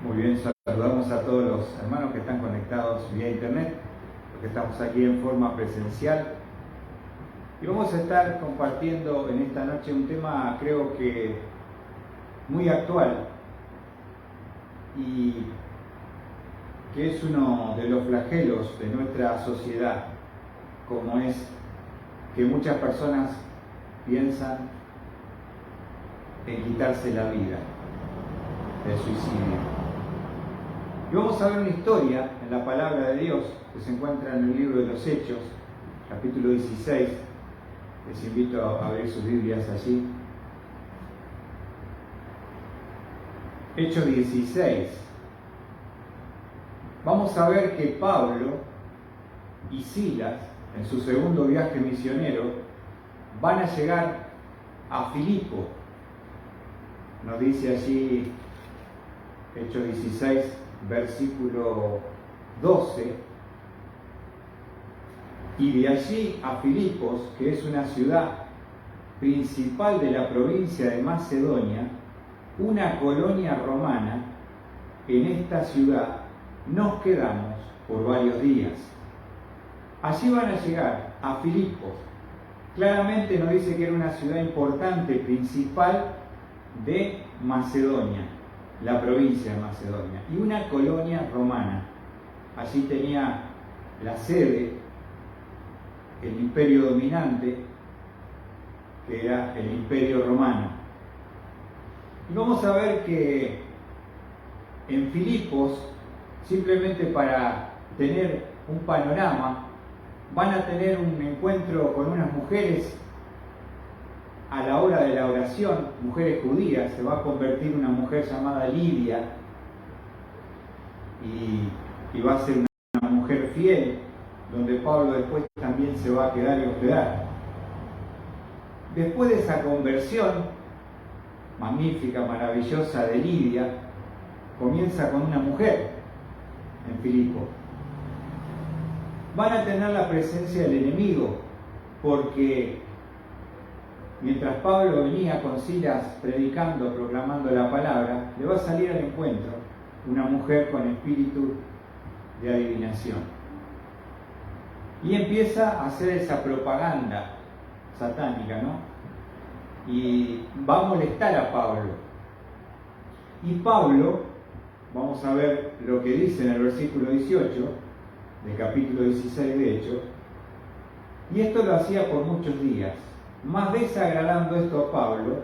Muy bien, saludamos a todos los hermanos que están conectados vía internet, porque estamos aquí en forma presencial. Y vamos a estar compartiendo en esta noche un tema, creo que muy actual, y que es uno de los flagelos de nuestra sociedad, como es que muchas personas piensan en quitarse la vida, el suicidio. Y vamos a ver una historia en la palabra de Dios que se encuentra en el libro de los Hechos, capítulo 16. Les invito a abrir sus Biblias allí. Hechos 16. Vamos a ver que Pablo y Silas, en su segundo viaje misionero, van a llegar a Filipo. Nos dice allí Hechos 16, versículo 12, y de allí a Filipos, que es una ciudad principal de la provincia de Macedonia, una colonia romana. En esta ciudad nos quedamos por varios días. Allí van a llegar a Filipos. Claramente nos dice que era una ciudad importante, principal de Macedonia, la provincia de Macedonia, y una colonia romana. Allí tenía la sede el imperio dominante, que era el imperio romano. Y vamos a ver que en Filipos, simplemente para tener un panorama, van a tener un encuentro con unas mujeres a la hora de la oración, mujeres judías. Se va a convertir una mujer llamada Lidia, y va a ser una mujer fiel, donde Pablo después también se va a quedar y hospedar. Después de esa conversión magnífica, maravillosa de Lidia, comienza con una mujer en Filipo. Van a tener la presencia del enemigo, porque mientras Pablo venía con Silas predicando, proclamando la palabra, le va a salir al encuentro una mujer con espíritu de adivinación. Y empieza a hacer esa propaganda satánica, ¿no? Y va a molestar a Pablo. Y Pablo, vamos a ver lo que dice en el versículo 18 del capítulo 16 de Hechos, y esto lo hacía por muchos días. Más desagradando esto a Pablo,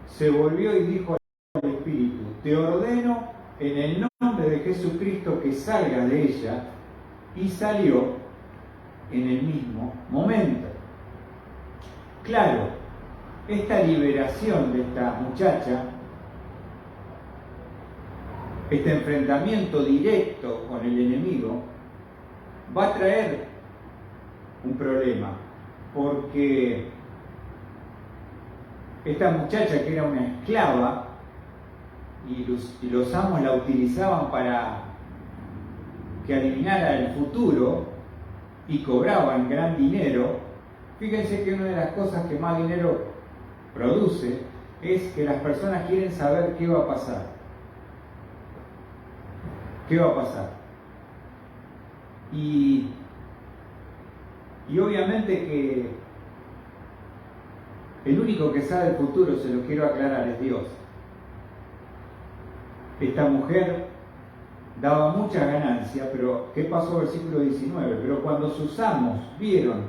se volvió y dijo al Espíritu: te ordeno en el nombre de Jesucristo que salgas de ella. Y salió en el mismo momento. Claro, esta liberación de esta muchacha, este enfrentamiento directo con el enemigo, va a traer un problema, porque esta muchacha, que era una esclava, y los amos la utilizaban para que adivinara el futuro y cobraban gran dinero. Fíjense que una de las cosas que más dinero produce es que las personas quieren saber qué va a pasar. ¿Qué va a pasar? Y obviamente que el único que sabe el futuro, se lo quiero aclarar, es Dios. Esta mujer daba mucha ganancia, pero ¿qué pasó? Versículo 19. Pero cuando sus amos vieron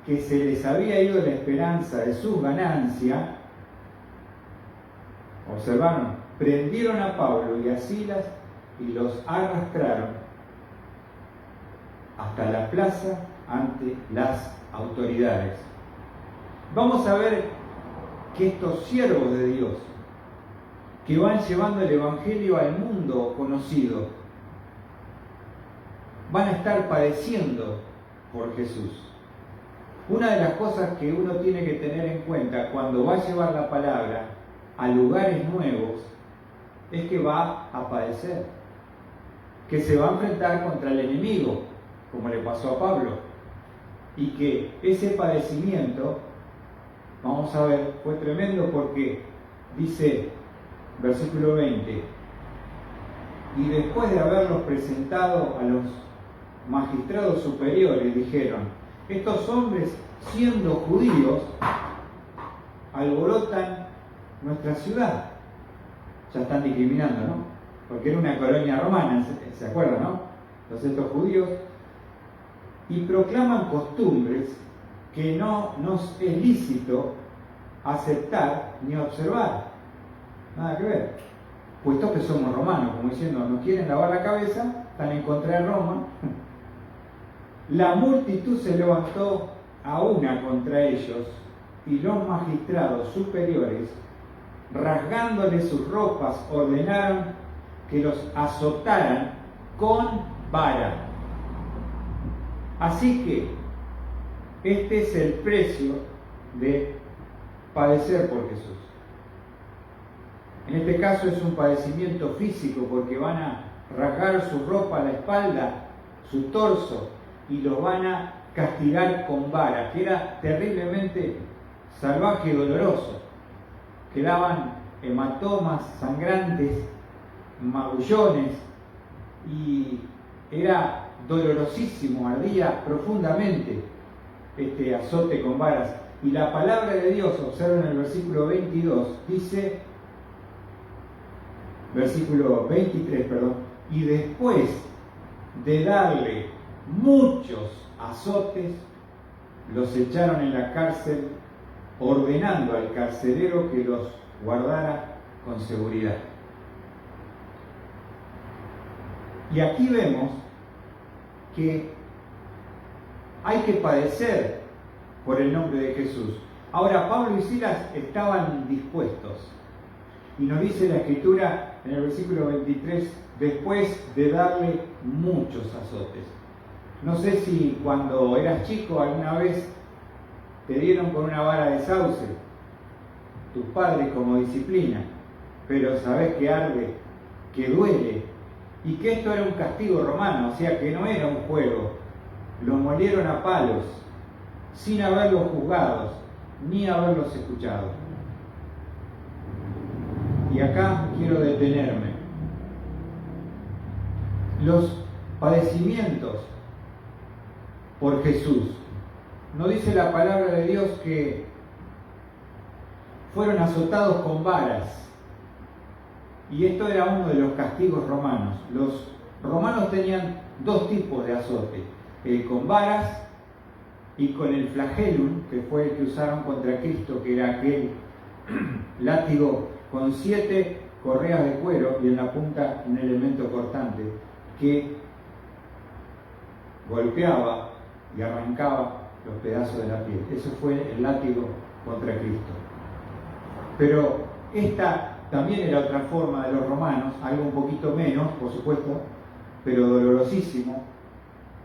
que se les había ido la esperanza de su ganancia, observaron, prendieron a Pablo y a Silas y los arrastraron hasta la plaza ante las autoridades. Vamos a ver que estos siervos de Dios, que van llevando el Evangelio al mundo conocido, van a estar padeciendo por Jesús. Una de las cosas que uno tiene que tener en cuenta cuando va a llevar la palabra a lugares nuevos es que va a padecer, que se va a enfrentar contra el enemigo, como le pasó a Pablo, y que ese padecimiento, vamos a ver, fue tremendo, porque dice versículo 20: y después de haberlos presentado a los magistrados superiores, dijeron: estos hombres, siendo judíos, alborotan nuestra ciudad. Ya están discriminando, ¿no? Porque era una colonia romana, ¿se acuerdan, no? Entonces estos judíos, y proclaman costumbres que no nos es lícito aceptar ni observar. Nada que ver. Puesto que somos romanos, como diciendo, nos quieren lavar la cabeza, están en contra de Roma. La multitud se levantó a una contra ellos, y los magistrados superiores, rasgándoles sus ropas, ordenaron que los azotaran con vara. Así que este es el precio de padecer por Jesús. En este caso es un padecimiento físico, porque van a rasgar su ropa a la espalda, su torso, y los van a castigar con vara, que era terriblemente salvaje y doloroso. Quedaban hematomas sangrantes, magullones, y era dolorosísimo, ardía profundamente este azote con varas. Y la palabra de Dios, observen el versículo 22, dice, versículo 23, perdón, y después de darle muchos azotes, los echaron en la cárcel, ordenando al carcelero que los guardara con seguridad. Y aquí vemos que hay que padecer por el nombre de Jesús. Ahora, Pablo y Silas estaban dispuestos. Y nos dice la Escritura en el versículo 23, después de darle muchos azotes. No sé si cuando eras chico alguna vez te dieron con una vara de sauce, tus padres como disciplina, pero sabés que arde, que duele, y que esto era un castigo romano, o sea que no era un juego. Lo molieron a palos, sin haberlos juzgados, ni haberlos escuchado. Y acá quiero detenerme. Los padecimientos por Jesús. No dice la palabra de Dios que fueron azotados con varas. Y esto era uno de los castigos romanos. Los romanos tenían dos tipos de azote. Con varas y con el flagellum, que fue el que usaron contra Cristo, que era aquel látigo con 7 correas de cuero y en la punta un elemento cortante que golpeaba y arrancaba los pedazos de la piel. Eso fue el látigo contra Cristo. Pero esta también era otra forma de los romanos, algo un poquito menos, por supuesto, pero dolorosísimo,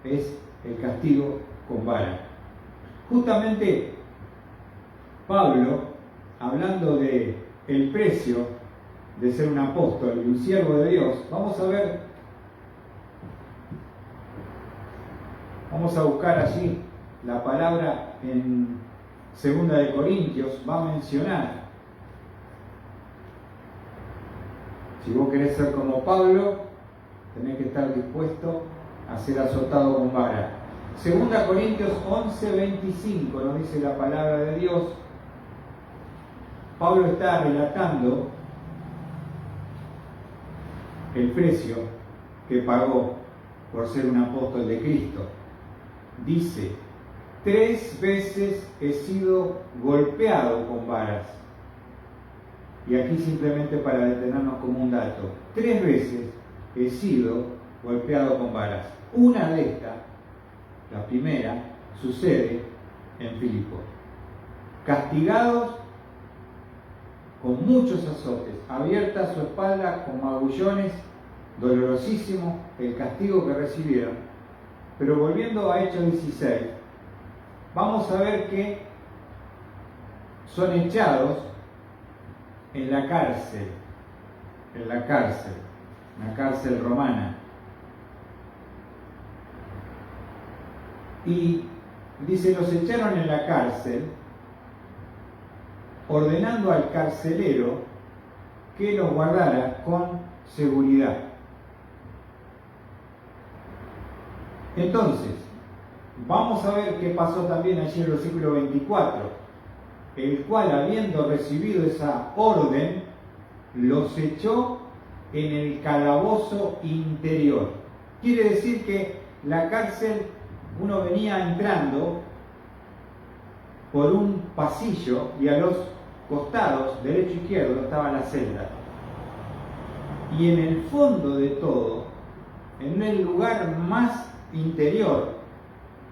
es el castigo con vara. Justamente Pablo, hablando de el precio de ser un apóstol y un siervo de Dios, vamos a buscar allí la palabra en 2 de Corintios, va a mencionar, si vos querés ser como Pablo, tenés que estar dispuesto a ser azotado con vara. 2 Corintios 11:25 nos dice la palabra de Dios. Pablo está relatando el precio que pagó por ser un apóstol de Cristo. Dice: 3 veces he sido golpeado con varas. Y aquí simplemente para detenernos como un dato, 3 veces he sido golpeado con varas. Una de estas, la primera, sucede en Filipos. Castigados con muchos azotes, abierta su espalda con magullones, dolorosísimo el castigo que recibieron. Pero volviendo a Hechos 16, vamos a ver que son echados en la cárcel, una cárcel romana. Y dice, los echaron en la cárcel, ordenando al carcelero que los guardara con seguridad. Entonces, vamos a ver qué pasó también allí en el versículo 24, el cual, habiendo recibido esa orden, los echó en el calabozo interior. Quiere decir que la cárcel, uno venía entrando por un pasillo y a los costados, derecho e izquierdo, estaba la celda. Y en el fondo de todo, en el lugar más interior,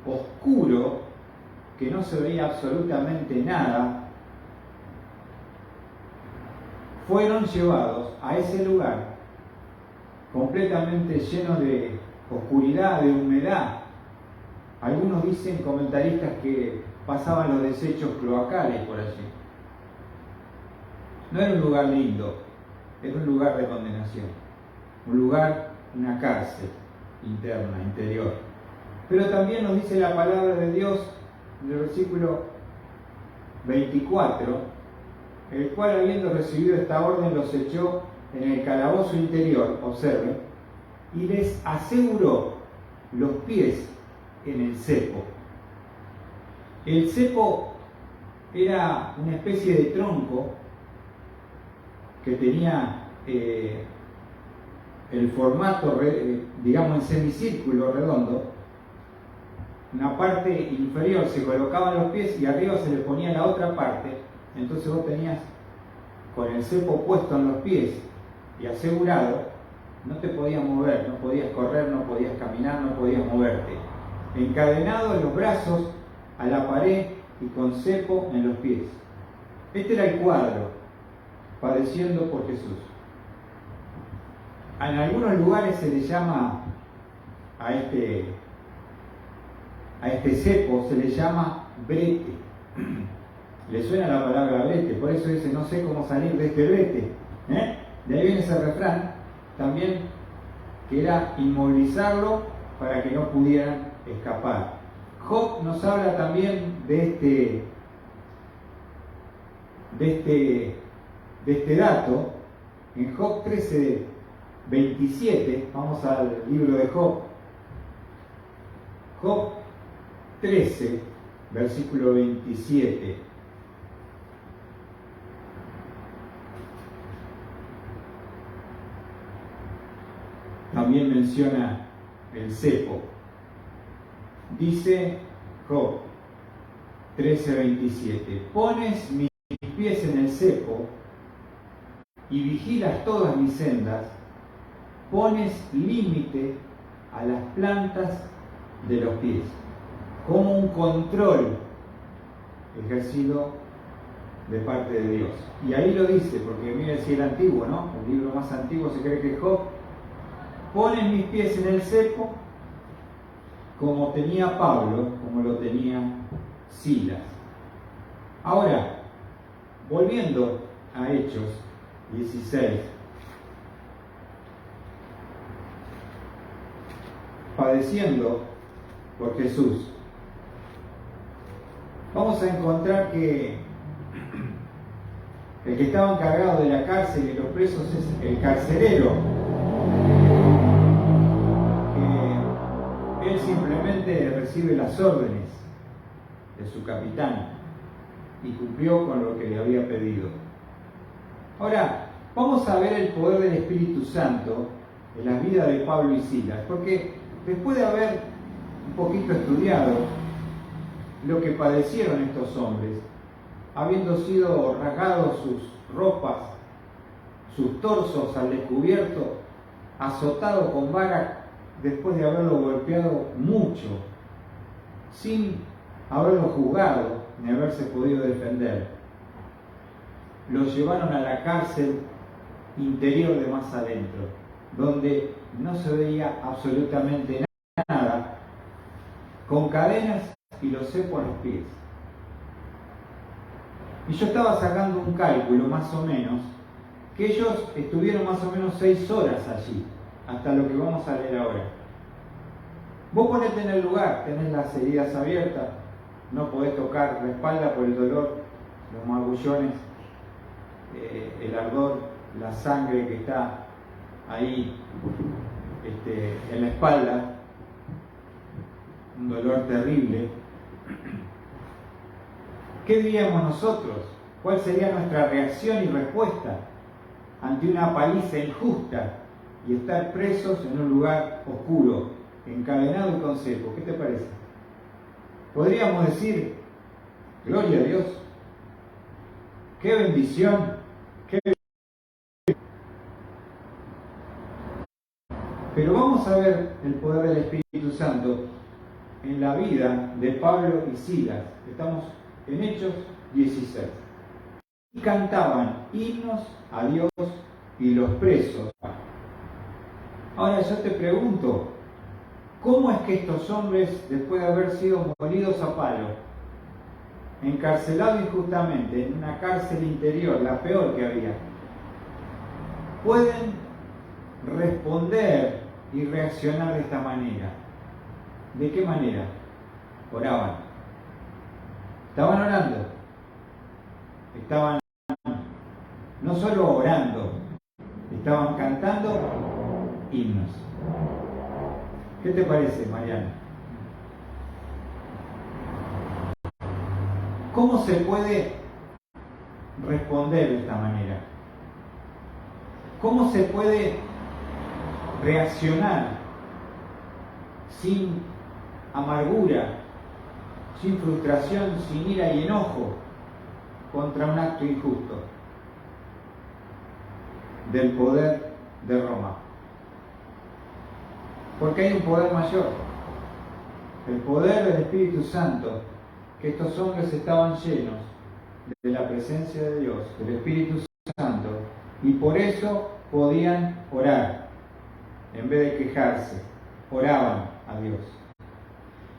oscuro, que no se veía absolutamente nada, fueron llevados a ese lugar completamente lleno de oscuridad, de humedad. Algunos dicen, comentaristas, que pasaban los desechos cloacales por allí. No era un lugar lindo, era un lugar de condenación, un lugar, una cárcel interna, interior. Pero también nos dice la palabra de Dios en el versículo 24, el cual, habiendo recibido esta orden, los echó en el calabozo interior, observen, y les aseguró los pies en el cepo. El cepo era una especie de tronco que tenía el formato, digamos, en semicírculo redondo. Una parte inferior se colocaban los pies y arriba se le ponía la otra parte. Entonces vos tenías con el cepo puesto en los pies y asegurado, no te podías mover, no podías correr, no podías caminar, no podías moverte. Encadenado en los brazos a la pared y con cepo en los pies. Este era el cuadro, padeciendo por Jesús. En algunos lugares se le llama a este cepo, se le llama brete. Le suena la palabra brete, por eso dice, no sé cómo salir de este brete. De ahí viene ese refrán, también, que era inmovilizarlo para que no pudieran escapar. Job nos habla también de este dato. En Job 13, 27, vamos al libro de Job. Job 13, versículo 27. También menciona el cepo. Dice Job 13:27, pones mis pies en el cepo y vigilas todas mis sendas, pones límite a las plantas de los pies, como un control ejercido de parte de Dios. Y ahí lo dice, porque mire si el antiguo, ¿no? El libro más antiguo se cree que es Job. Pones mis pies en el cepo, como tenía Pablo, como lo tenía Silas. Ahora, volviendo a Hechos 16, padeciendo por Jesús, vamos a encontrar que el que estaba encargado de la cárcel y los presos es el carcelero. Él simplemente recibe las órdenes de su capitán y cumplió con lo que le había pedido. Ahora, vamos a ver el poder del Espíritu Santo en la vida de Pablo y Silas, porque después de haber un poquito estudiado lo que padecieron estos hombres, habiendo sido rasgados sus ropas, sus torsos al descubierto, azotados con vara después de haberlo golpeado mucho, sin haberlo juzgado ni haberse podido defender, los llevaron a la cárcel interior de más adentro, donde no se veía absolutamente nada, con cadenas y los cepos a los pies. Y yo estaba sacando un cálculo más o menos, que ellos estuvieron más o menos 6 horas allí, hasta lo que vamos a leer ahora. Vos ponete en el lugar, tenés las heridas abiertas, no podés tocar la espalda por el dolor, los magullones, el ardor, la sangre que está ahí en la espalda. un dolor terrible. ¿Qué diríamos nosotros? ¿Cuál sería nuestra reacción y respuesta ante una paliza injusta y estar presos en un lugar oscuro, encadenado y con cepo? ¿Qué te parece? Podríamos decir, gloria a Dios, qué bendición, qué bendición. Pero vamos a ver el poder del Espíritu Santo en la vida de Pablo y Silas. Estamos en Hechos 16. Y cantaban himnos a Dios y los presos. Ahora yo te pregunto, ¿cómo es que estos hombres, después de haber sido molidos a palo, encarcelados injustamente en una cárcel interior, la peor que había, pueden responder y reaccionar de esta manera? ¿De qué manera? Oraban. Estaban orando. Estaban no solo orando, estaban cantando himnos. ¿Qué te parece, Mariana? ¿Cómo se puede responder de esta manera? ¿Cómo se puede reaccionar sin amargura, sin frustración, sin ira y enojo contra un acto injusto del poder de Roma? Porque hay un poder mayor, el poder del Espíritu Santo, que estos hombres estaban llenos de la presencia de Dios, del Espíritu Santo, y por eso podían orar en vez de quejarse. Oraban a Dios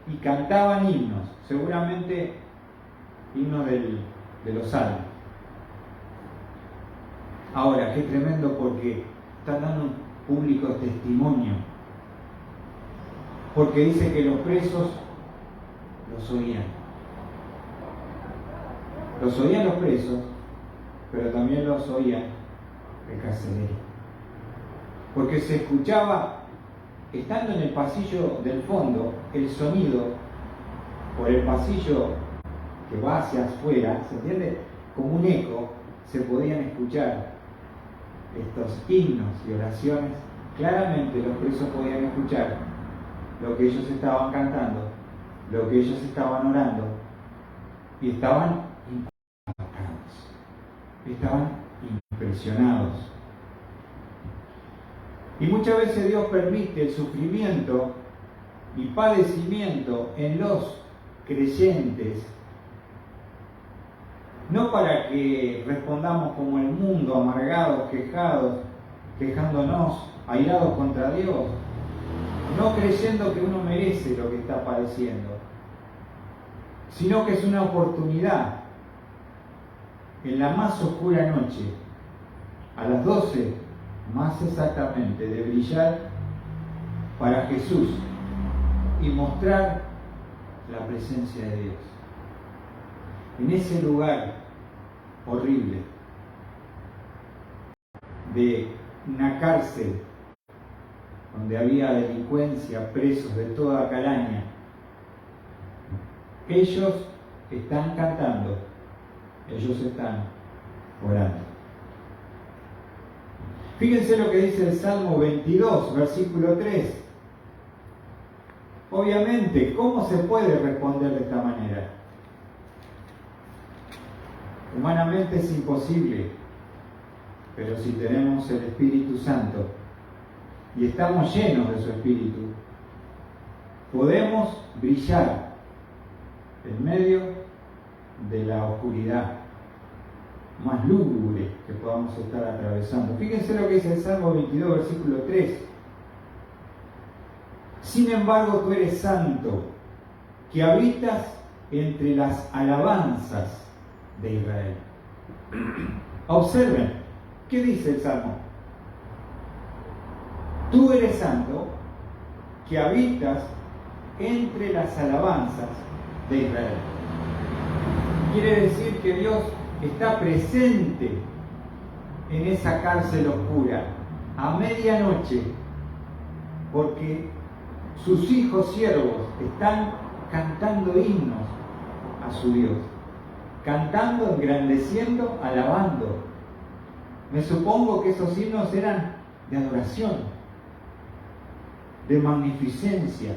y cantaban himnos, seguramente himnos de los salmos. Ahora, qué tremendo, porque están dando un público testimonio, porque dice que los presos los oían los presos, pero también los oía el carcelero, porque se escuchaba, estando en el pasillo del fondo, el sonido por el pasillo que va hacia afuera, ¿se entiende? Como un eco, se podían escuchar estos himnos y oraciones. Claramente los presos podían escuchar lo que ellos estaban cantando, lo que ellos estaban orando, y estaban impactados, estaban impresionados. Y muchas veces Dios permite el sufrimiento y padecimiento en los creyentes, no para que respondamos como el mundo, amargados, quejados, quejándonos, airados contra Dios, no creyendo que uno merece lo que está padeciendo, sino que es una oportunidad en la más oscura noche, a las 12 más exactamente, de brillar para Jesús y mostrar la presencia de Dios. En ese lugar horrible de una cárcel donde había delincuencia, presos de toda calaña, ellos están cantando, ellos están orando. Fíjense lo que dice el Salmo 22, versículo 3. Obviamente, ¿cómo se puede responder de esta manera? Humanamente es imposible, pero si tenemos el Espíritu Santo y estamos llenos de su Espíritu, podemos brillar en medio de la oscuridad más lúgubre que podamos estar atravesando. Fíjense lo que dice el Salmo 22, versículo 3. Sin embargo, tú eres santo, que habitas entre las alabanzas de Israel. Observen, ¿qué dice el Salmo? Tú eres santo, que habitas entre las alabanzas de Israel. Quiere decir que Dios está presente en esa cárcel oscura a medianoche, porque sus hijos siervos están cantando himnos a su Dios, cantando, engrandeciendo, alabando. Me supongo que esos himnos eran de adoración, de magnificencia,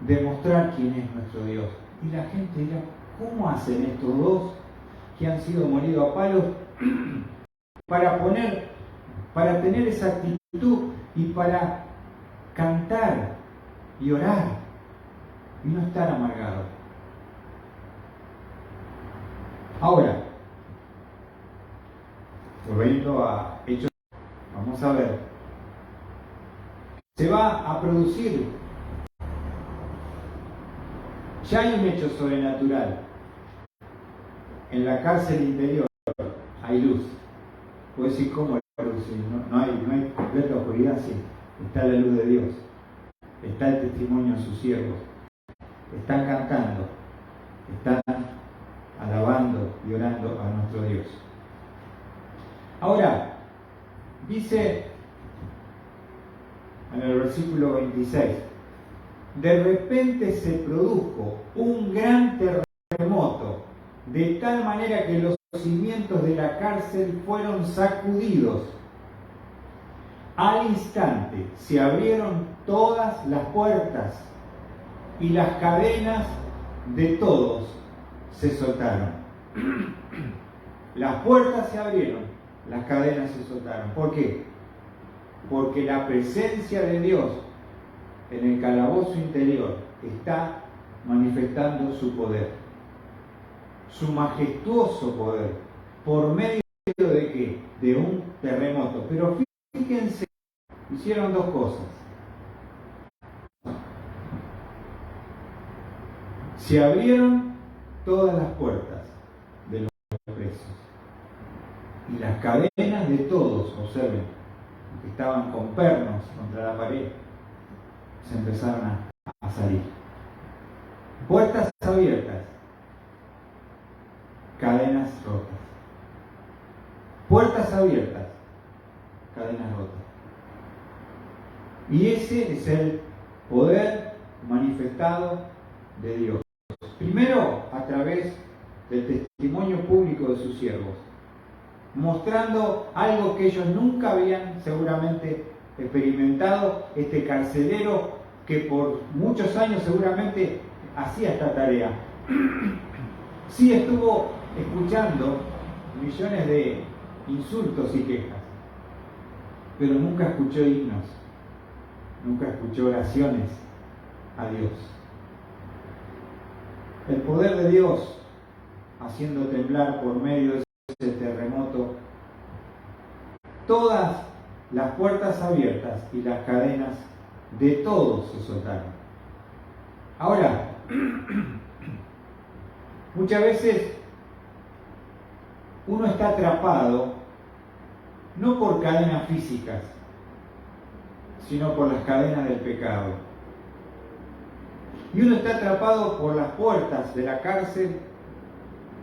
de mostrar quién es nuestro Dios. Y la gente dirá, ¿cómo hacen estos dos que han sido molidos a palos para tener esa actitud y para cantar y orar y no estar amargados? Ahora, volviendo a Hechos, vamos a ver, se va a producir, ya hay un hecho sobrenatural. En la cárcel interior hay luz. Puedo decir, ¿cómo la luz? No hay completa oscuridad, sí. Está la luz de Dios. Está el testimonio de sus siervos. Están cantando. Están alabando y orando a nuestro Dios. Ahora, dice en el versículo 26, de repente se produjo un gran terremoto, de tal manera que los cimientos de la cárcel fueron sacudidos. Al instante se abrieron todas las puertas y las cadenas de todos se soltaron. Las puertas se abrieron, las cadenas se soltaron. ¿Por qué? Porque la presencia de Dios en el calabozo interior está manifestando su poder, su majestuoso poder, por medio de ¿qué? De un terremoto. Pero fíjense, hicieron dos cosas. Se abrieron todas las puertas de los presos y las cadenas de todos, observen, que estaban con pernos contra la pared, se empezaron a salir. Puertas abiertas, cadenas rotas. Puertas abiertas, cadenas rotas. Y ese es el poder manifestado de Dios. Primero, a través del testimonio público de sus siervos, mostrando algo que ellos nunca habían seguramente experimentado, este carcelero que por muchos años seguramente hacía esta tarea. Sí estuvo escuchando millones de insultos y quejas, pero nunca escuchó himnos, nunca escuchó oraciones a Dios. El poder de Dios haciendo temblar por medio de ese terremoto todas las puertas abiertas y las cadenas de todos se soltaron. Ahora, muchas veces uno está atrapado no por cadenas físicas, sino por las cadenas del pecado. Y uno está atrapado por las puertas de la cárcel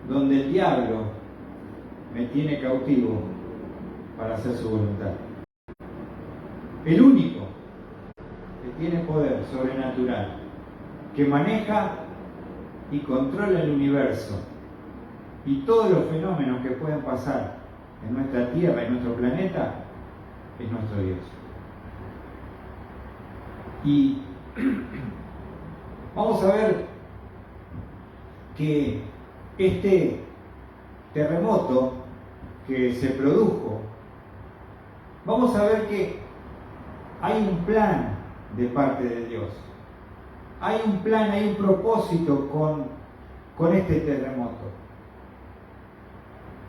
donde el diablo me tiene cautivo para hacer su voluntad. El único que tiene poder sobrenatural, que maneja y controla el universo y todos los fenómenos que pueden pasar en nuestra Tierra, en nuestro planeta, es nuestro Dios. Y vamos a ver que este terremoto que se produjo, vamos a ver que hay un plan de parte de Dios. Hay un plan, hay un propósito con este terremoto.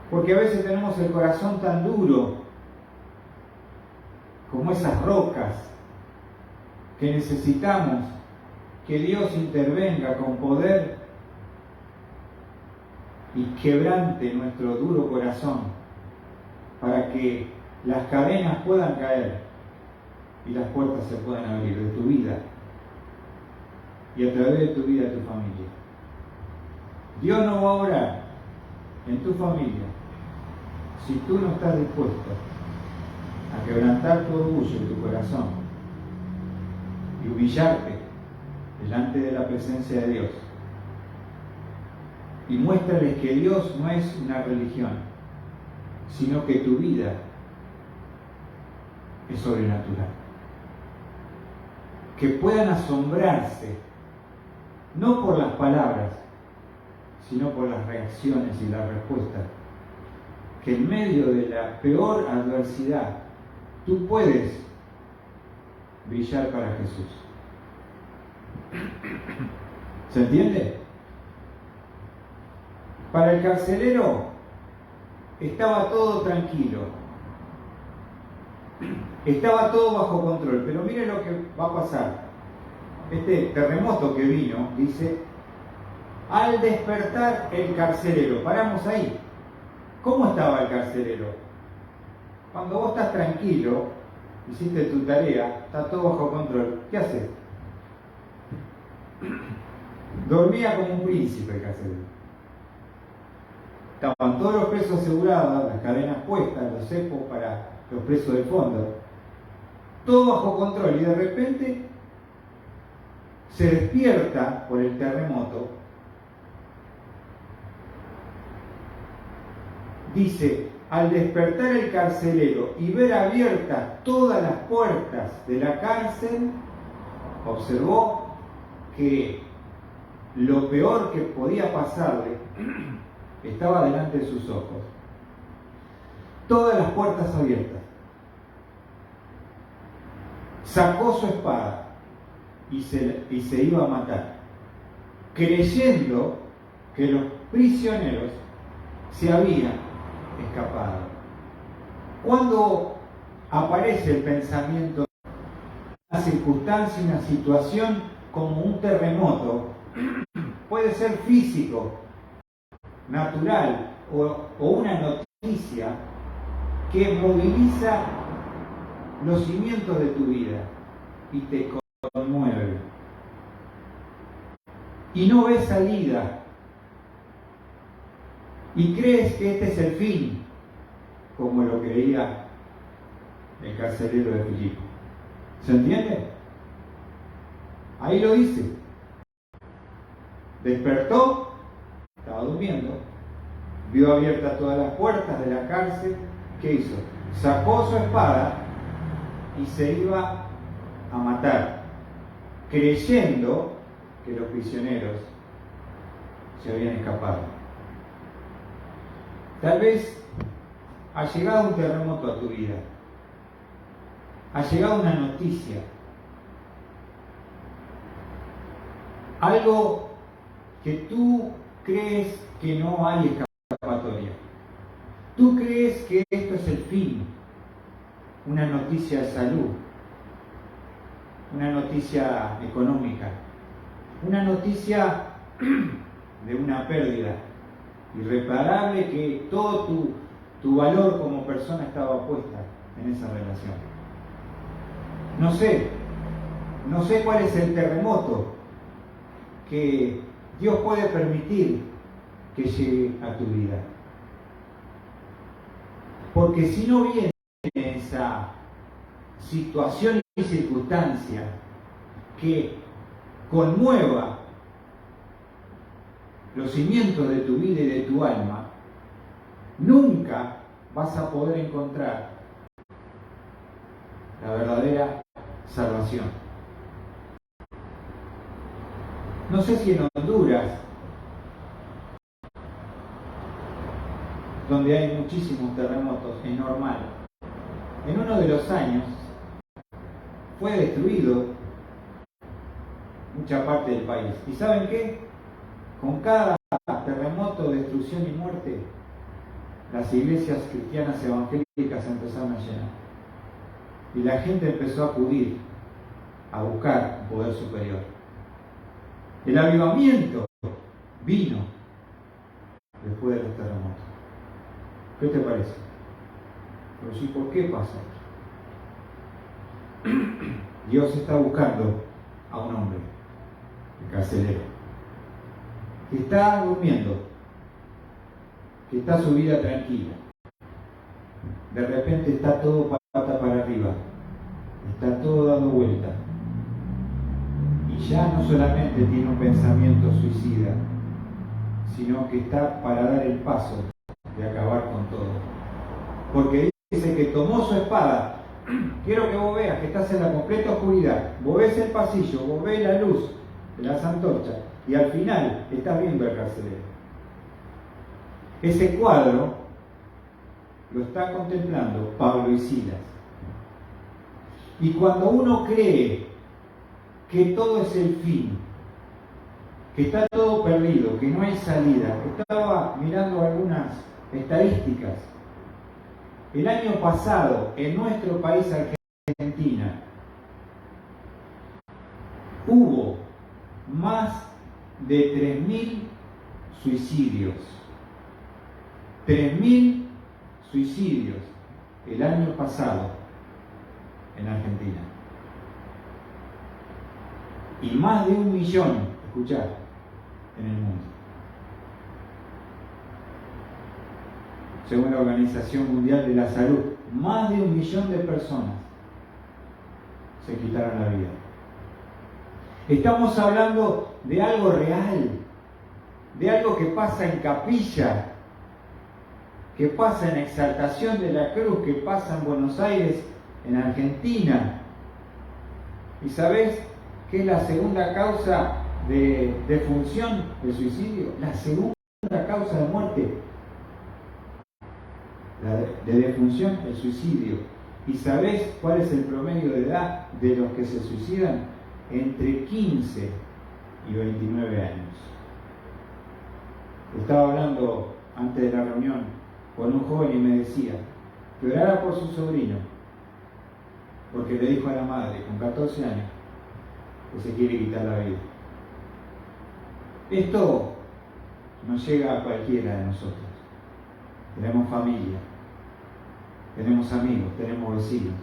Porque a veces tenemos el corazón tan duro como esas rocas que necesitamos que Dios intervenga con poder y quebrante nuestro duro corazón para que las cadenas puedan caer y las puertas se puedan abrir de tu vida y a través de tu vida de tu familia. Dios no va a orar en tu familia si tú no estás dispuesto a quebrantar tu orgullo y tu corazón y humillarte delante de la presencia de Dios. Y muéstrales que Dios no es una religión, sino que tu vida es sobrenatural. Que puedan asombrarse, no por las palabras, sino por las reacciones y las respuestas. Que en medio de la peor adversidad, tú puedes brillar para Jesús. ¿Se entiende? Para el carcelero estaba todo tranquilo, estaba todo bajo control, pero mire lo que va a pasar. Este terremoto que vino, dice, al despertar el carcelero, paramos ahí. ¿Cómo estaba el carcelero? Cuando vos estás tranquilo, hiciste tu tarea, está todo bajo control, ¿qué haces? Dormía como un príncipe el carcelero. Estaban todos los presos asegurados, las cadenas puestas, los cepos para los presos del fondo. Todo bajo control y de repente se despierta por el terremoto. Dice, al despertar el carcelero y ver abiertas todas las puertas de la cárcel, observó que lo peor que podía pasarle estaba delante de sus ojos. Todas las puertas abiertas. Sacó su espada y se iba a matar, creyendo que los prisioneros se habían escapado. Cuando aparece el pensamiento, una circunstancia, una situación como un terremoto, puede ser físico, natural o una noticia que moviliza los cimientos de tu vida y te conmueve. Y no ves salida. Y crees que este es el fin, como lo creía el carcelero de Filipo. ¿Se entiende? Ahí lo dice. Despertó, estaba durmiendo, vio abiertas todas las puertas de la cárcel. ¿Qué hizo? Sacó su espada y se iba a matar, creyendo que los prisioneros se habían escapado. Tal vez ha llegado un terremoto a tu vida, ha llegado una noticia, algo que tú crees que no hay escapatoria. Tú crees que esto es el fin, una noticia de salud, una noticia económica, una noticia de una pérdida irreparable, que todo tu valor como persona estaba puesta en esa relación. No sé cuál es el terremoto que Dios puede permitir que llegue a tu vida. Porque si no viene esa situación y circunstancia que conmueva los cimientos de tu vida y de tu alma, nunca vas a poder encontrar la verdadera salvación. No sé si en Honduras, donde hay muchísimos terremotos, es normal. En uno de los años fue destruido mucha parte del país. ¿Y saben qué? Con cada terremoto, destrucción y muerte, las iglesias cristianas evangélicas empezaron a llenar. Y la gente empezó a acudir a buscar un poder superior. El avivamiento vino después de los terremotos. ¿Qué te parece? Pero sí, ¿por qué pasa esto? Dios está buscando a un hombre, el carcelero, que está durmiendo, que está su vida tranquila. De repente está todo pata para arriba, está todo dando vuelta. ya no solamente tiene un pensamiento suicida, sino que está para dar el paso de acabar con todo. Porque dice que tomó su espada. Quiero que vos veas que estás en la completa oscuridad, vos ves el pasillo, vos ves la luz de las antorchas y al final estás viendo al carcelero. Ese cuadro lo está contemplando Pablo y Silas. Y cuando uno cree que todo es el fin, que está todo perdido, que no hay salida, estaba mirando algunas estadísticas. El año pasado, en nuestro país, Argentina, hubo más de 3.000 suicidios. 3.000 suicidios el año pasado en Argentina. Y más de 1 millón, escuchá, en el mundo. Según la Organización Mundial de la Salud, más de 1 millón de personas se quitaron la vida. Estamos hablando de algo real, de algo que pasa en Capilla, que pasa en Exaltación de la Cruz, que pasa en Buenos Aires, en Argentina. ¿Y sabés qué es la segunda causa de defunción, de suicidio? La segunda causa de muerte de defunción, el suicidio. ¿Y sabés cuál es el promedio de edad de los que se suicidan? Entre 15 y 29 años. Estaba hablando antes de la reunión con un joven y me decía que orara por su sobrino, porque le dijo a la madre con 14 años que se quiere quitar la vida. Esto nos llega a cualquiera de nosotros. Tenemos familia, tenemos amigos, tenemos vecinos.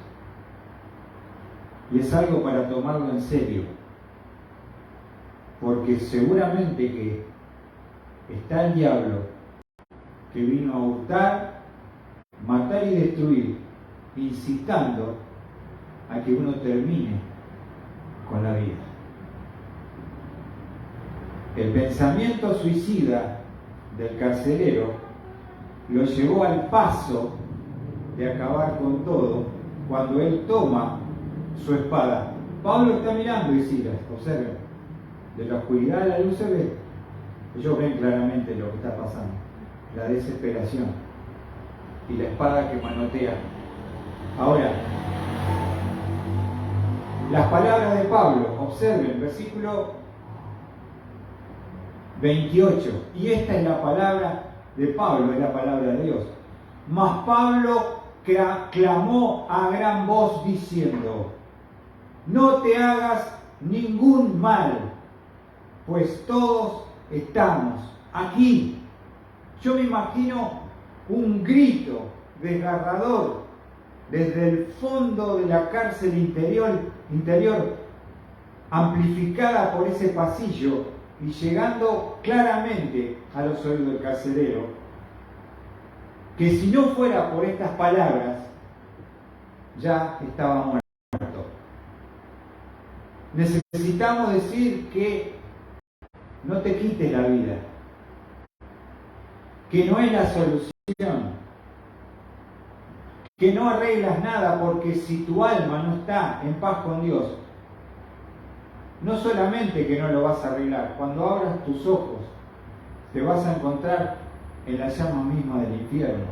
Y es algo para tomarlo en serio, porque seguramente que está el diablo que vino a hurtar, matar y destruir, incitando a que uno termine con la vida. El pensamiento suicida del carcelero lo llevó al paso de acabar con todo cuando él toma su espada. Pablo está mirando y Silas, observen, de la oscuridad a la luz se ve. Ellos ven claramente lo que está pasando, la desesperación y la espada que manotea. Ahora, las palabras de Pablo, observen, versículo 28, y esta es la palabra de Pablo, es la palabra de Dios. Mas Pablo clamó a gran voz diciendo: no te hagas ningún mal, pues todos estamos aquí. Yo me imagino un grito desgarrador desde el fondo de la cárcel interior, amplificada por ese pasillo y llegando claramente a los oídos del carcelero, que si no fuera por estas palabras, ya estaba muerto. Necesitamos decir que no te quites la vida, que no es la solución, que no arreglas nada, porque si tu alma no está en paz con Dios, no solamente que no lo vas a arreglar, cuando abras tus ojos te vas a encontrar en la llama misma del infierno.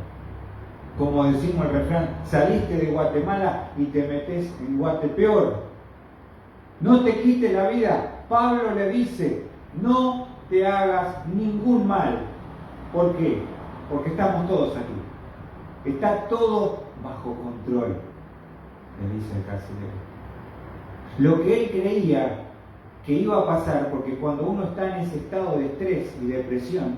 Como decimos el refrán, saliste de Guatemala y te metes en Guatepeor. No te quites la vida. Pablo le dice: no te hagas ningún mal. ¿Por qué? Porque estamos todos aquí. Está todo bajo control, le dice el carcelero. Lo que él creía que iba a pasar, porque cuando uno está en ese estado de estrés y depresión,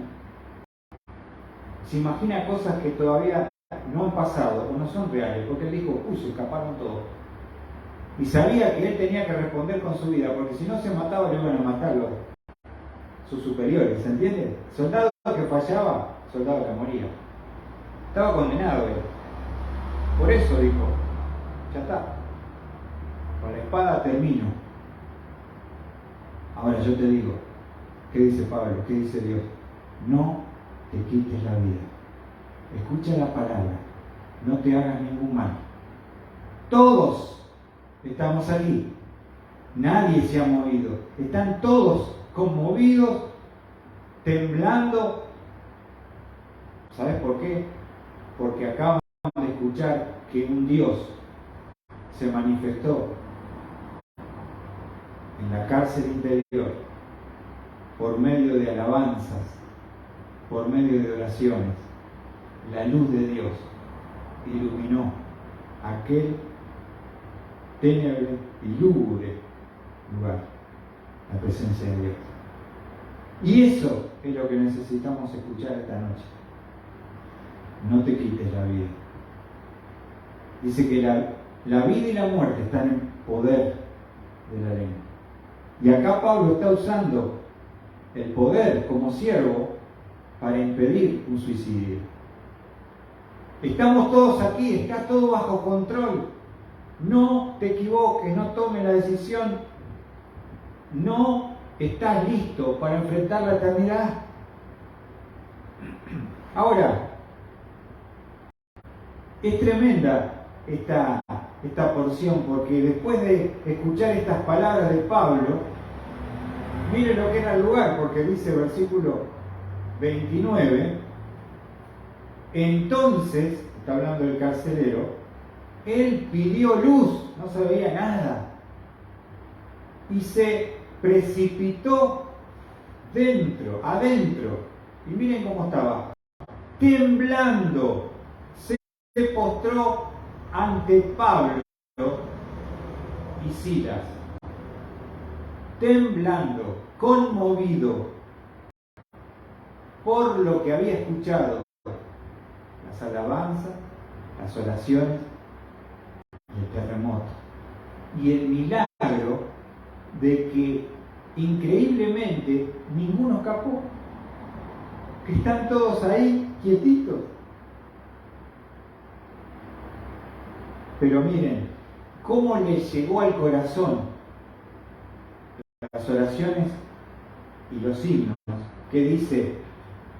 se imagina cosas que todavía no han pasado o no son reales, porque él dijo: se escaparon todos. Y sabía que él tenía que responder con su vida, porque si no se mataba, le iban a matarlo sus superiores, ¿se entiende? Soldado que fallaba, soldado que moría. Estaba condenado él. Por eso dijo: ya está, con la espada termino. Ahora yo te digo, ¿qué dice Pablo? ¿Qué dice Dios? No te quites la vida. Escucha la palabra. No te hagas ningún mal. Todos estamos aquí. Nadie se ha movido. Están todos conmovidos, temblando. ¿Sabes por qué? Porque acaban de escuchar que un Dios se manifestó en la cárcel interior por medio de alabanzas, por medio de oraciones. La luz de Dios iluminó aquel tenebre y lúgubre lugar, la presencia de Dios. Y eso es lo que necesitamos escuchar esta noche. No te quites la vida. Dice que la vida y la muerte están en poder de la lengua. Y acá Pablo está usando el poder como siervo para impedir un suicidio. Estamos todos aquí, está todo bajo control. No te equivoques, no tomes la decisión. No estás listo para enfrentar la eternidad. Ahora, es tremenda esta porción, porque después de escuchar estas palabras de Pablo, miren lo que era el lugar, porque dice versículo 29, entonces, está hablando del carcelero, él pidió luz, no se veía nada, y se precipitó adentro, y miren cómo estaba, temblando, se postró ante Pablo y Silas, temblando, conmovido por lo que había escuchado, las alabanzas, las oraciones y el terremoto, y el milagro de que increíblemente ninguno escapó, que están todos ahí quietitos. Pero miren, cómo les llegó al corazón las oraciones y los himnos que dice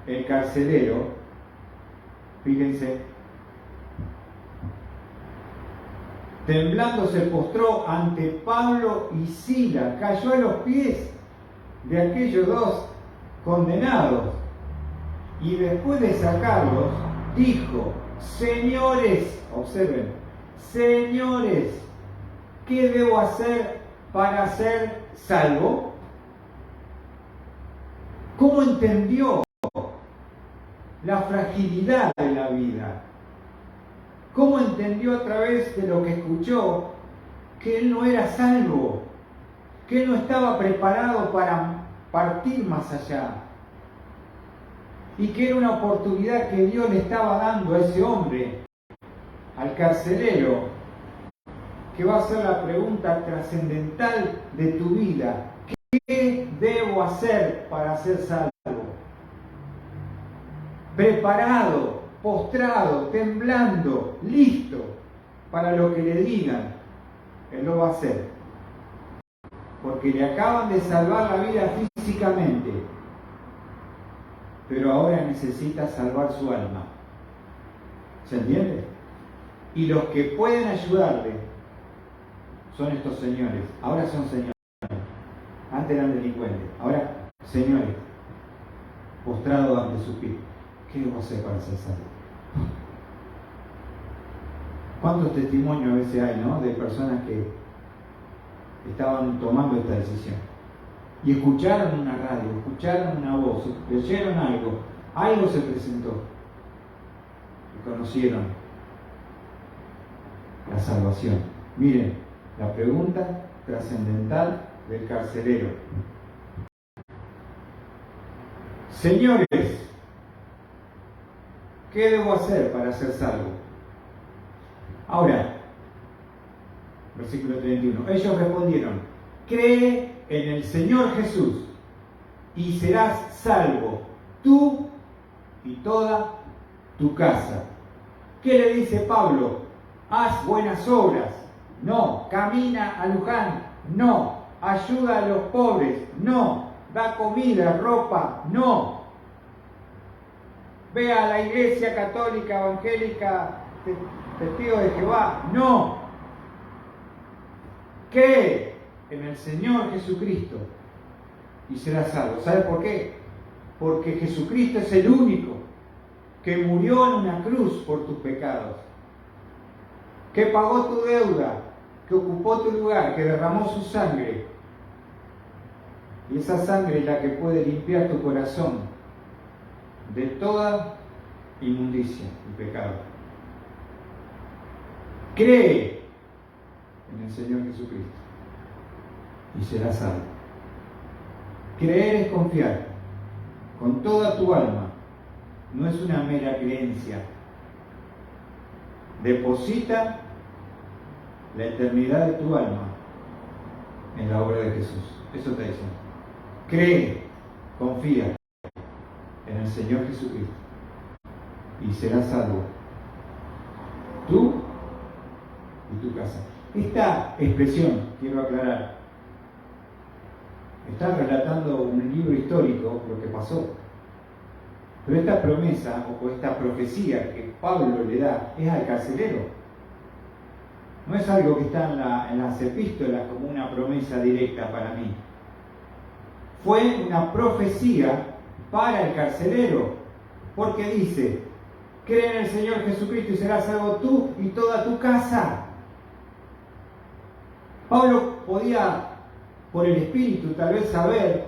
el carcelero. Fíjense, temblando se postró ante Pablo y Silas, cayó a los pies de aquellos dos condenados y después de sacarlos dijo, señores, observen, señores, ¿qué debo hacer para ser salvo? ¿Cómo entendió la fragilidad de la vida? ¿Cómo entendió a través de lo que escuchó que él no era salvo? Que él no estaba preparado para partir más allá. Y que era una oportunidad que Dios le estaba dando a ese hombre, al carcelero, que va a ser la pregunta trascendental de tu vida. ¿Qué debo hacer para ser salvo? Preparado, postrado, temblando, listo para lo que le digan, él lo va a hacer. Porque le acaban de salvar la vida físicamente, pero ahora necesita salvar su alma. ¿Se entiende? Y los que pueden ayudarle son estos señores. Ahora son señores. Antes eran delincuentes. Ahora, señores, postrados ante sus pies. ¿Qué debo hacer para ser salvo? ¿Cuántos testimonios a veces hay, no? De personas que estaban tomando esta decisión y escucharon una radio, escucharon una voz, leyeron algo se presentó y conocieron la salvación. Miren, la pregunta trascendental del carcelero. Señores, ¿qué debo hacer para ser salvo? Ahora, versículo 31. Ellos respondieron, cree en el Señor Jesús y serás salvo, tú y toda tu casa. ¿Qué le dice Pablo? Haz buenas obras. No. Camina a Luján. No. ayuda a los pobres, no. Da comida, ropa, no. Ve a la iglesia católica, evangélica, testigo de Jehová, no. Cree en el Señor Jesucristo y serás salvo. ¿Sabe por qué? Porque Jesucristo es el único que murió en una cruz por tus pecados, que pagó tu deuda, que ocupó tu lugar, que derramó su sangre. Y esa sangre es la que puede limpiar tu corazón de toda inmundicia y pecado. Cree en el Señor Jesucristo y serás salvo. Creer es confiar con toda tu alma, no es una mera creencia. Deposita la eternidad de tu alma en la obra de Jesús. Eso te dice. Cree, confía en el Señor Jesucristo y serás salvo, tú y tu casa. Esta expresión, quiero aclarar, está relatando un libro histórico, lo que pasó. Pero esta promesa o esta profecía que Pablo le da es al carcelero. No es algo que está en las epístolas como una promesa directa para mí. Fue una profecía para el carcelero, porque dice: cree en el Señor Jesucristo y serás salvo tú y toda tu casa. Pablo podía, por el Espíritu, tal vez saber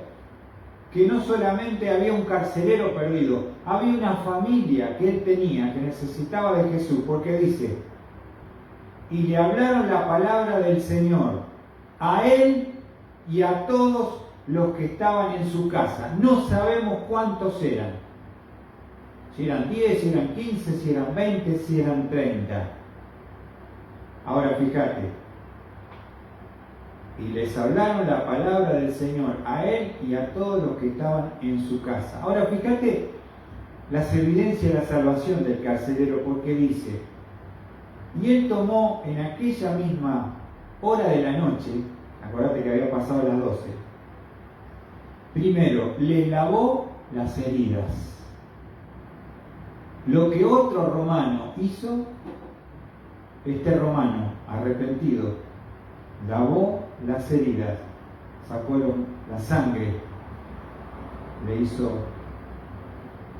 que no solamente había un carcelero perdido, había una familia que él tenía, que necesitaba de Jesús, porque dice: y le hablaron la palabra del Señor a él y a todos los que estaban en su casa. No sabemos cuántos eran. Si eran 10, si eran 15, si eran 20, si eran 30. Ahora fíjate. Y les hablaron la palabra del Señor a él y a todos los que estaban en su casa. Ahora fíjate las evidencias de la salvación del carcelero, porque dice: y él tomó en aquella misma hora de la noche, acordate que había pasado las 12, primero le lavó las heridas. Lo que otro romano hizo, este romano arrepentido lavó las heridas, sacó la sangre, le hizo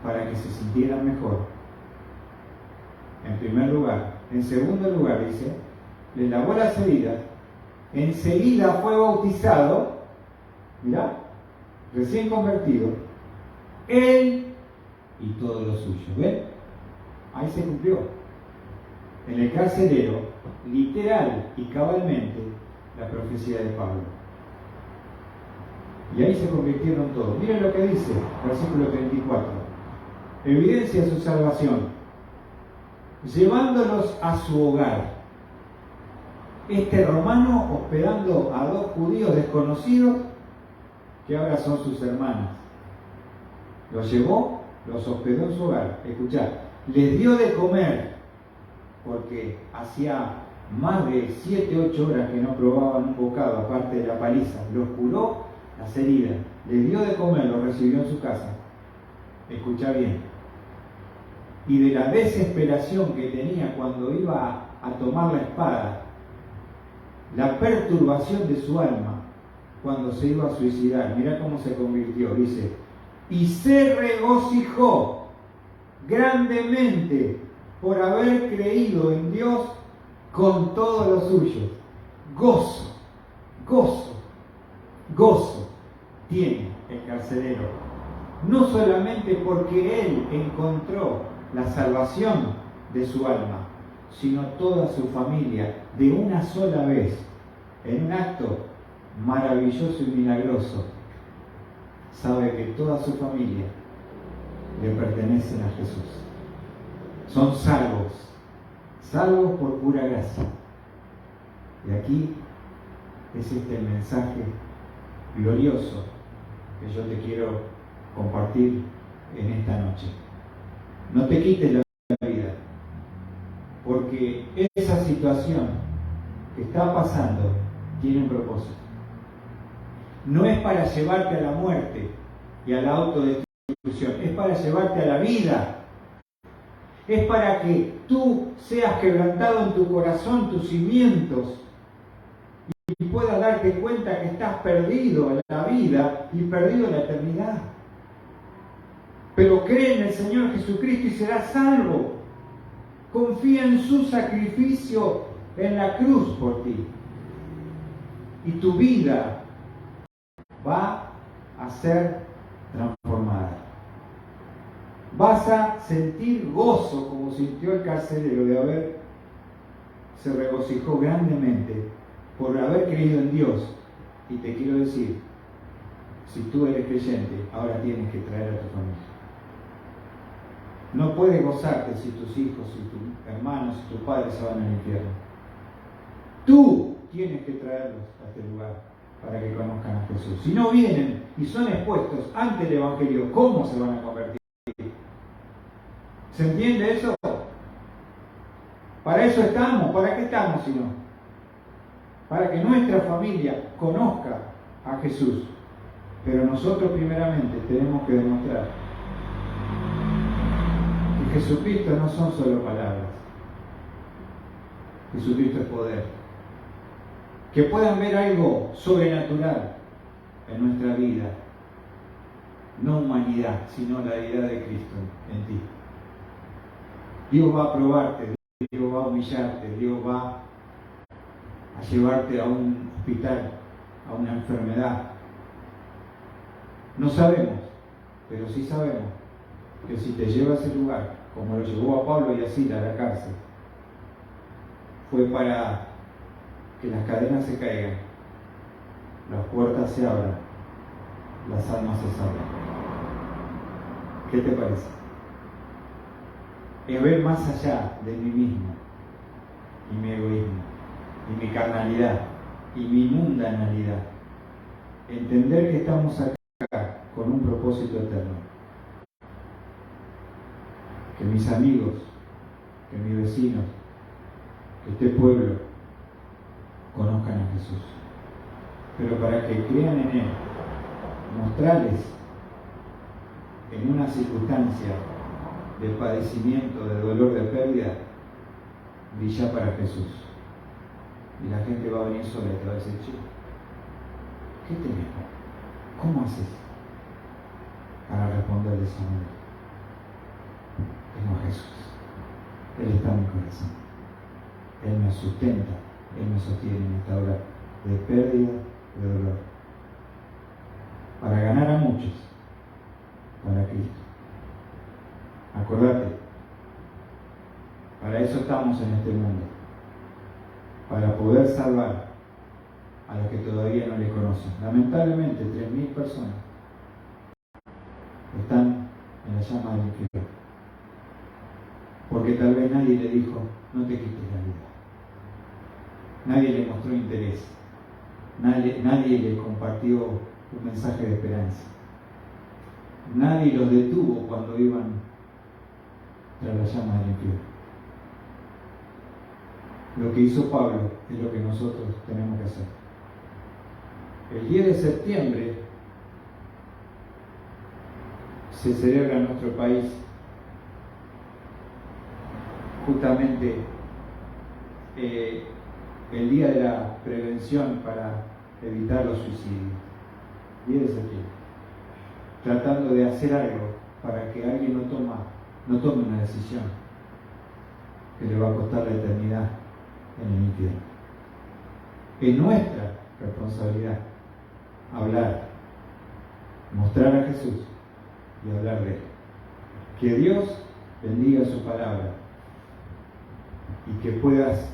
para que se sintieran mejor. En primer lugar. En segundo lugar, dice, le lavó las heridas, enseguida fue bautizado, mirá, recién convertido, él y todos los suyos. ¿Ven? Ahí se cumplió. En el carcelero, literal y cabalmente, la profecía de Pablo. Y ahí se convirtieron todos. Miren lo que dice, versículo 34. Evidencia su salvación, llevándolos a su hogar. Este romano hospedando a 2 judíos desconocidos que ahora son sus hermanos. Los llevó, los hospedó en su hogar. Escuchad, les dio de comer, porque hacía más de 7, 8 horas que no probaban un bocado aparte de la paliza. Los curó las heridas, les dio de comer, los recibió en su casa. Escuchá bien. Y de la desesperación que tenía cuando iba a tomar la espada, la perturbación de su alma cuando se iba a suicidar, mirá cómo se convirtió, dice: y se regocijó grandemente por haber creído en Dios con todos los suyos. Gozo, gozo, gozo tiene el carcelero, no solamente porque él encontró la salvación de su alma, sino toda su familia de una sola vez, en un acto maravilloso y milagroso. Sabe que toda su familia le pertenecen a Jesús. Son salvos, salvos por pura gracia. Y aquí es este el mensaje glorioso que yo te quiero compartir en esta noche. No te quites la vida, porque esa situación que está pasando tiene un propósito. no es para llevarte a la muerte y a la autodestrucción, es para llevarte a la vida. Es para que tú seas quebrantado en tu corazón, tus cimientos, y puedas darte cuenta que estás perdido en la vida y perdido en la eternidad. Pero cree en el Señor Jesucristo y serás salvo. Confía en su sacrificio en la cruz por ti. Y tu vida va a ser transformada. Vas a sentir gozo como sintió el carcelero se regocijó grandemente por haber creído en Dios. Y te quiero decir, si tú eres creyente, ahora tienes que traer a tu familia. No puedes gozarte si tus hijos, si tus hermanos, si tus padres se van al infierno. Tú tienes que traerlos a este lugar para que conozcan a Jesús. Si no vienen y son expuestos ante el Evangelio, ¿cómo se van a convertir? ¿Se entiende eso? Para eso estamos. ¿Para qué estamos si no? Para que nuestra familia conozca a Jesús. Pero nosotros primeramente tenemos que demostrar que Jesucristo no son solo palabras. Jesucristo es poder. Que puedan ver algo sobrenatural en nuestra vida. No humanidad, sino la deidad de Cristo en ti. Dios va a probarte, Dios va a humillarte, Dios va a llevarte a un hospital, a una enfermedad. No sabemos, pero sí sabemos que si te lleva a ese lugar, como lo llevó a Pablo y a Silas a la cárcel, fue para que las cadenas se caigan, las puertas se abran, las almas se salvan. ¿Qué te parece? Es ver más allá de mí mismo y mi egoísmo y mi carnalidad y mi mundanalidad. Entender que estamos acá con un propósito eterno. Que mis amigos, que mis vecinos, que este pueblo conozcan a Jesús. Pero para que crean en Él, mostrarles en una circunstancia de padecimiento, de dolor, de pérdida, brilla para Jesús. Y la gente va a venir sola y te va a decir, che, ¿qué tenés? ¿Cómo haces para responder de esa manera? Tengo a Jesús. Él está en mi corazón. Él me sustenta, Él me sostiene en esta hora de pérdida, de dolor. Para ganar a muchos, para Cristo. Acordate, para eso estamos en este mundo, para poder salvar a los que todavía no le conocen. Lamentablemente, 3.000 personas están en la llama del infierno, porque tal vez nadie le dijo, no te quites la vida. Nadie le mostró interés, nadie le compartió un mensaje de esperanza. Nadie los detuvo cuando iban tras la llama del infierno. Lo que hizo Pablo es lo que nosotros tenemos que hacer. El 10 de septiembre se celebra en nuestro país justamente el Día de la Prevención para evitar los suicidios. 10 de septiembre. Tratando de hacer algo para que alguien no tome una decisión que le va a costar la eternidad en el infierno. Es nuestra responsabilidad hablar, mostrar a Jesús y hablar de Él. Que Dios bendiga su palabra y que puedas,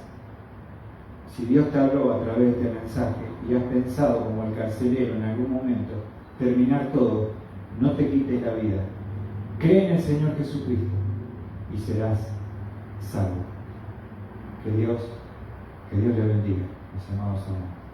si Dios te habló a través de este mensaje y has pensado como el carcelero en algún momento, terminar todo, no te quites la vida. Cree en el Señor Jesucristo y serás salvo. Que Dios le bendiga, mis amados hermanos.